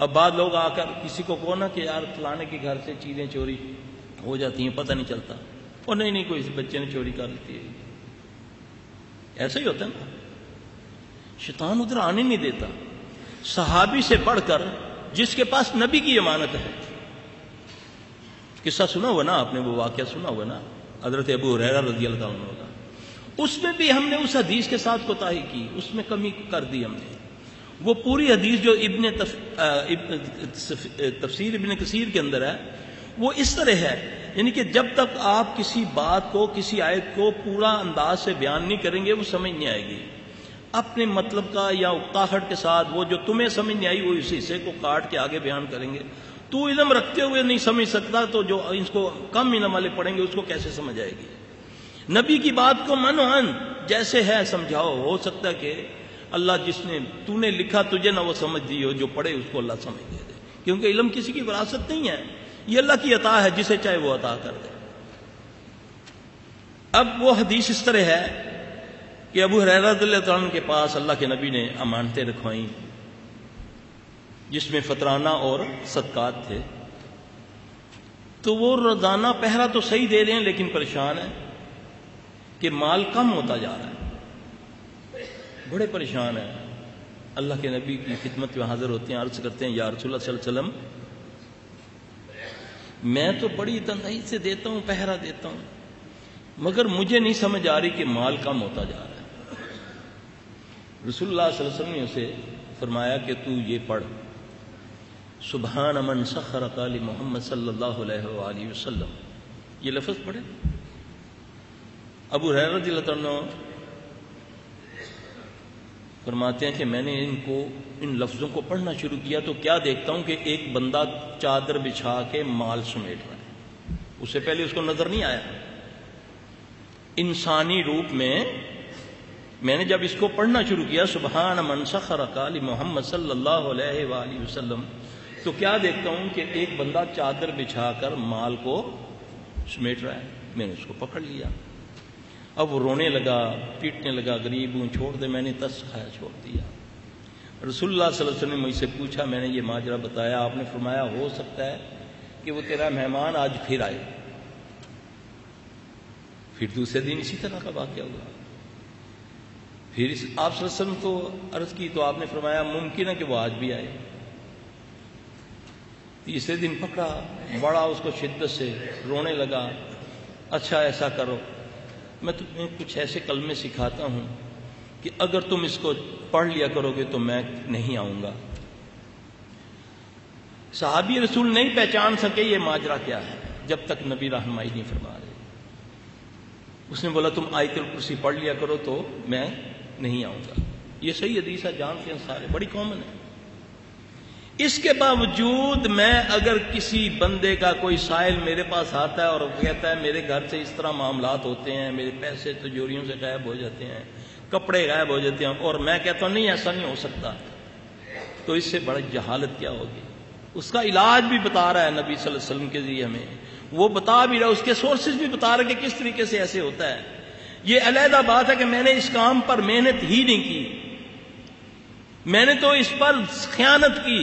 اب بعض لوگ آ کر کسی کو کہو نا کہ یار فلانے کے گھر سے چیزیں چوری ہو جاتی ہیں پتہ نہیں چلتا، اور نہیں کوئی بچے نے چوری کر لیتی ہے، ایسا ہی ہوتا ہے نا، شیطان ادھر آنے نہیں دیتا۔ صحابی سے بڑھ کر جس کے پاس نبی کی امانت ہے، قصہ سنا ہوا نا آپ نے، وہ واقعہ سنا ہوا نا حضرت ابو ہریرہ رضی اللہ عنہ کا، اس میں بھی ہم نے اس حدیث کے ساتھ کوتاہی کی، اس میں کمی کر دی ہم نے۔ وہ پوری حدیث جو تفسیر ابن کثیر کے اندر ہے وہ اس طرح ہے، یعنی کہ جب تک آپ کسی بات کو کسی آیت کو پورا انداز سے بیان نہیں کریں گے وہ سمجھ نہیں آئے گی، اپنے مطلب کا یا اکتاہٹ کے ساتھ وہ جو تمہیں سمجھ نہیں آئی وہ اس حصے کو کاٹ کے آگے بیان کریں گے۔ تو علم رکھتے ہوئے نہیں سمجھ سکتا تو جو اس کو کم علم والے پڑھیں گے اس کو کیسے سمجھ آئے گی؟ نبی کی بات کو منعن جیسے ہے سمجھاؤ، ہو سکتا ہے کہ اللہ جس نے تو نے لکھا تجھے نہ وہ سمجھ دی ہو، جو پڑھے اس کو اللہ سمجھ دے دے، کیونکہ علم کسی کی وراثت نہیں ہے، یہ اللہ کی عطا ہے، جسے چاہے وہ عطا کر دے۔ اب وہ حدیث اس طرح ہے کہ ابو ہریرہ رضی اللہ عنہ کے پاس اللہ کے نبی نے امانتیں رکھوائیں جس میں فطرانہ اور صدقات تھے، تو وہ روزانہ پہرا تو صحیح دے رہے ہیں لیکن پریشان ہیں کہ مال کم ہوتا جا رہا ہے، بڑے پریشان ہیں۔ اللہ کے نبی کی خدمت میں حاضر ہوتے ہیں، عرض کرتے ہیں یا رسول اللہ صلی اللہ علیہ وسلم میں تو بڑی تنہائی سے دیتا ہوں، پہرا دیتا ہوں، مگر مجھے نہیں سمجھ آ رہی کہ مال کم ہوتا جا رہا ہے۔ رسول اللہ صلی اللہ علیہ وسلم نے اسے فرمایا کہ تو یہ پڑھ، سبحان من سخرک لمحمد صلی اللہ علیہ وآلہ وسلم، یہ لفظ پڑھے۔ ابو ہریرہ رضی اللہ عنہ فرماتے ہیں کہ میں نے ان لفظوں کو پڑھنا شروع کیا تو کیا دیکھتا ہوں کہ ایک بندہ چادر بچھا کے مال سمیٹ رہا ہے، اس سے پہلے اس کو نظر نہیں آیا۔ انسانی روپ میں نے جب اس کو پڑھنا شروع کیا سبحان من سخرک لمحمد صلی اللہ علیہ وآلہ وسلم، تو کیا دیکھتا ہوں کہ ایک بندہ چادر بچھا کر مال کو سمیٹ رہا ہے۔ میں نے اس کو پکڑ لیا، اب وہ رونے لگا، پیٹنے لگا، غریب ہوں چھوڑ دے، میں نے ترس کھایا چھوڑ دیا۔ رسول اللہ صلی اللہ علیہ وسلم نے مجھ سے پوچھا، میں نے یہ ماجرا بتایا، آپ نے فرمایا ہو سکتا ہے کہ وہ تیرا مہمان آج پھر آئے۔ پھر دوسرے دن اسی طرح کا واقعہ ہوا، پھر آپ صلی اللہ علیہ وسلم کو عرض کی تو آپ نے فرمایا ممکن ہے کہ وہ آج بھی آئے۔ تیسرے دن پکڑا، بڑا اس کو شدت سے رونے لگا، اچھا ایسا کرو میں تمہیں کچھ ایسے کلمے سکھاتا ہوں کہ اگر تم اس کو پڑھ لیا کرو گے تو میں نہیں آؤں گا۔ صحابی رسول نہیں پہچان سکے یہ ماجرا کیا ہے جب تک نبی رہنمائی نہیں فرما رہے۔ اس نے بولا تم آیت الکرسی پڑھ لیا کرو تو میں نہیں آؤں گا۔ یہ صحیح حدیث ہے، جانتے ہیں سارے، بڑی کامن ہے۔ اس کے باوجود میں اگر کسی بندے کا کوئی سائل میرے پاس آتا ہے اور کہتا ہے میرے گھر سے اس طرح معاملات ہوتے ہیں، میرے پیسے تجوریوں سے غائب ہو جاتے ہیں، کپڑے غائب ہو جاتے ہیں، اور میں کہتا ہوں نہیں ایسا نہیں ہو سکتا، تو اس سے بڑی جہالت کیا ہوگی؟ اس کا علاج بھی بتا رہا ہے نبی صلی اللہ علیہ وسلم کے ذریعے ہمیں، وہ بتا بھی رہا ہے، اس کے سورسز بھی بتا رہا ہے کہ کس طریقے سے ایسے ہوتا ہے۔ یہ علیحدہ بات ہے کہ میں نے اس کام پر محنت ہی نہیں کی، میں نے تو اس پر خیانت کی،